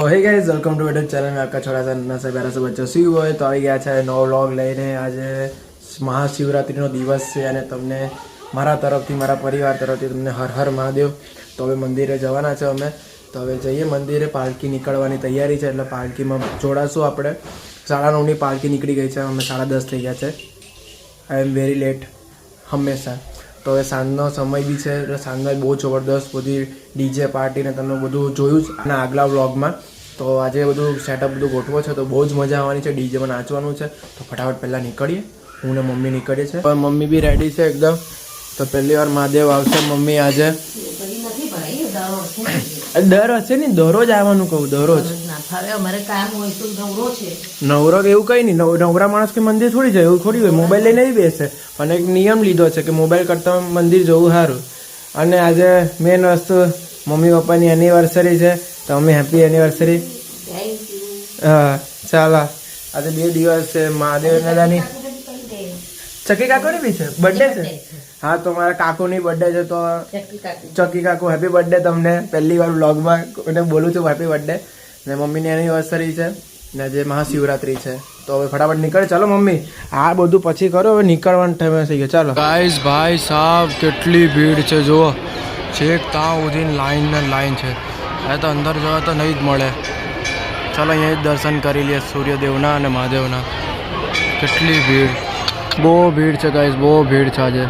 Hey guys welcome to YouTube channel में आपका छोटा सा नन्हा सा प्यारा सा बच्चा सी હોય તો આવી ગયા છે નવો વ્લોગ લઈને। આજે મહાશિવરાત્રિનો દિવસ છે અને તમને મારા તરફથી મારા પરિવાર તરફથી તમને હર હર મહાદેવ। તો હવે મંદિરે જવાના છે અમે, તો હવે જઈએ મંદિરે। પાલકી નીકળવાની તૈયારી છે એટલે પાલકીમાં જોડાશું આપણે। 9:30ની પાલકી નીકળી ગઈ છે, અમે 10:30 થઈ ગયા છે। આઈ એમ વેરી લેટ હંમેશા। તો હવે સાંજનો સમય બી છે એટલે સાંજનો બહુ જબરદસ્ત બધી ડીજે પાર્ટી ને તમે બધું જોયું જ અને આગલા વ્લોગમાં। તો આજે બધું સેટઅપ બધું ગોઠવો છે તો બહુ જ મજા આવવાની છે, ડીજેમાં નાચવાનું છે। તો ફટાફટ પહેલાં નીકળીએ, હું ને મમ્મી નીકળીએ છે। પણ મમ્મી બી રેડી છે એકદમ। તો પહેલી વાર મહાદેવ આવશે મમ્મી આજે। દર હશે ને, દરરોજ આવવાનું કહું, દરરોજ નવરો એવું કઈ નહીં। નવરા માણસ કે મંદિર થોડી જાય, એવું થોડી હોય, મોબાઈલ લઈને નહીં બેસે। પણ એક નિયમ લીધો છે કે મોબાઈલ કરતાં મંદિર જવું સારું। અને આજે મેન વસ્તુ મમ્મી પપ્પાની એનિવર્સરી છે તો અમે હેપી એનિવર્સરી। હા ચાલો, આજે 2 દિવસ છે મહાદેવ દાદાની। ચકી કાકોની બી છે બર્થડે છે। હા તો મારા કાકોની બર્થડે છે તો ચકી કાકો હેપી બર્થડે તમને। પહેલી વાર વ્લોગમાં એને બોલું છું હેપી બર્થડે। ને મમ્મીની એનિવર્સરી છે ને આજે મહાશિવરાત્રી છે તો હવે ફટાફટ નીકળે। ચાલો મમ્મી, આ બધું પછી કરો, હવે નીકળવાનો ટાઈમ થઈ ગયો। ચાલો ગાઈસ, ભાઈ સાહેબ કેટલી ભીડ છે જુઓ, છેક ત્યાં સુધી લાઈન ને લાઈન છે। હવે તો અંદર જવા તો નહીં જ મળે। ચાલો અહીંયા જ દર્શન કરી લઈએ સૂર્યદેવના અને મહાદેવના। કેટલી ભીડ, બહુ ભીડ છે ગાઈસ, બહુ ભીડ છે આજે।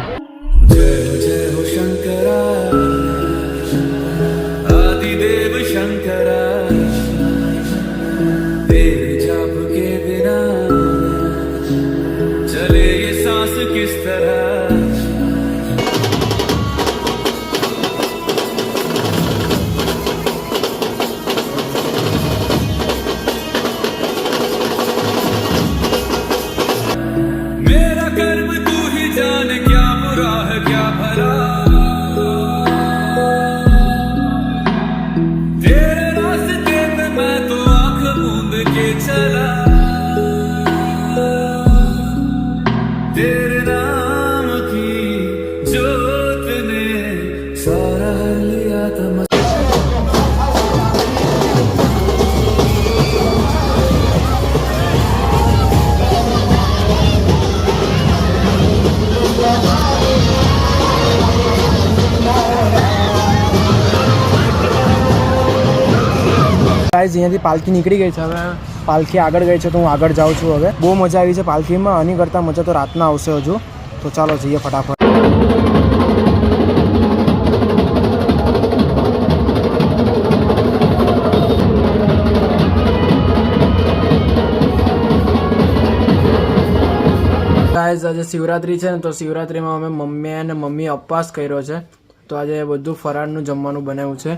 અહીંયાથી પાલકી નીકળી ગઈ છે, હવે પાલકી આગળ ગઈ છે તો હું આગળ જાઉં છું। હવે બહુ મજા આવી છે પાલકીમાં, આની કરતાં મજા તો રાતના આવશે હજુ। તો ચાલો જઈએ ફટાફટ। ગાઈઝ આજે શિવરાત્રી છે ને તો શિવરાત્રીમાં અમે મમ્મી ઉપવાસ કર્યો છે તો આજે બધું ફરાળનું જમવાનું બનાવ્યું છે।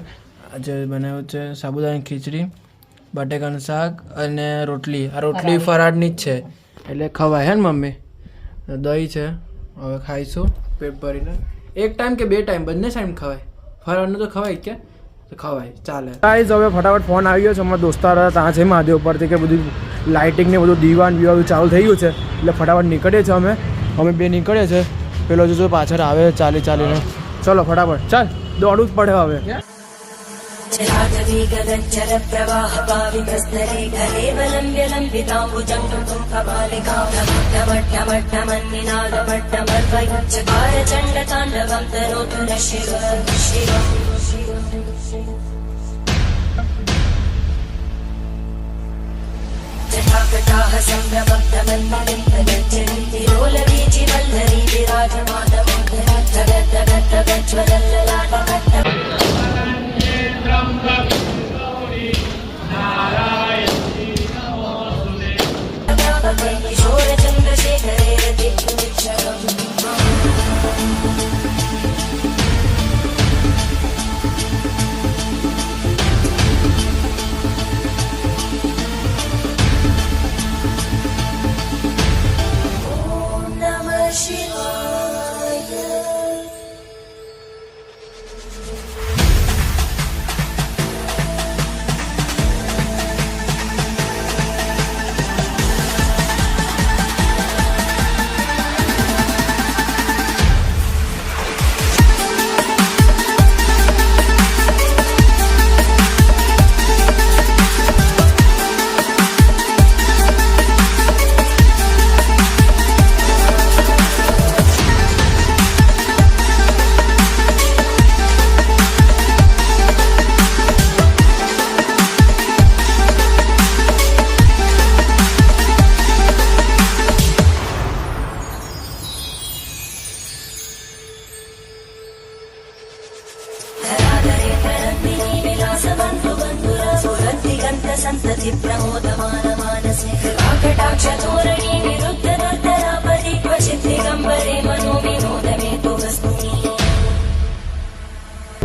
આજે બનાવ્યું છે સાબુદાણાની ખીચડી, બટેકાનું શાક અને રોટલી। આ રોટલી ફરાળની જ છે એટલે ખવાય હે ને મમ્મી? દહીં છે, હવે ખાઈશું પેટ ભરીને। એક ટાઈમ કે 2 ટાઈમ બંને ટાઈમ ખવાય? ફરાળનું તો ખવાય કે ખવાય, ચાલે। ગાઈઝ હવે ફટાફટ ફોન આવી ગયો છે અમારા દોસ્તાર ત્યાં છે મહાદેવ પરથી કે બધું લાઇટિંગ ને બધું દીવાન બીવાનું ચાલુ થઈ ગયું છે એટલે ફટાફટ નીકળીએ છીએ અમે 2 નીકળીએ છીએ। પેલો જો પાછળ આવે ચાલીને। ચલો ફટાફટ, ચાલ દોડવું જ પડે હવે।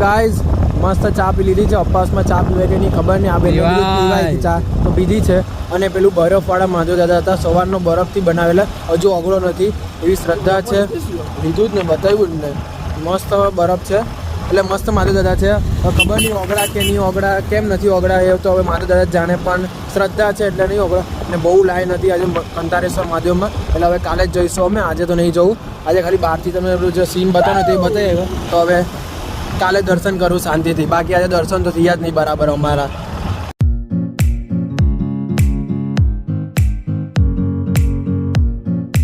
ગાઈઝ મસ્ત ચા પી લીધી છે. અપાસમાં ચા પીવાય કે નહીં ખબર નહીં. આ બેને પીવાય ચા તો પીધી છે. અને પેલું બરફવાળા મહાદેવ દાદા હતા, સવારનો બરફથી બનાવેલા, હજુ ઓગળો નથી એવી શ્રદ્ધા છે. લીધું જ ને બતાવ્યું જ ને. મસ્ત બરફ છે એટલે મસ્ત મહાદેવ દાદા છે. હવે ખબર નહીં ઓગળા કે નહીં ઓગળા, કેમ નથી ઓગળા એ તો હવે મહાદેવ દાદા જાણે, પણ શ્રદ્ધા છે એટલે નહીં ઓગળા. અને બહુ લાઈન હતી આજે કંતારેશ્વર મહાદેવમાં, એટલે હવે કાલે જ જઈશું અમે, આજે તો નહીં જવું. આજે ખાલી બહારથી તમે પેલું જે સીન બતાવો ને તે બતાવી, તો હવે કાલે દર્શન કરું શાંતિથી. બાકી આજે દર્શન તો થયા જ નહીં બરાબર અમારા.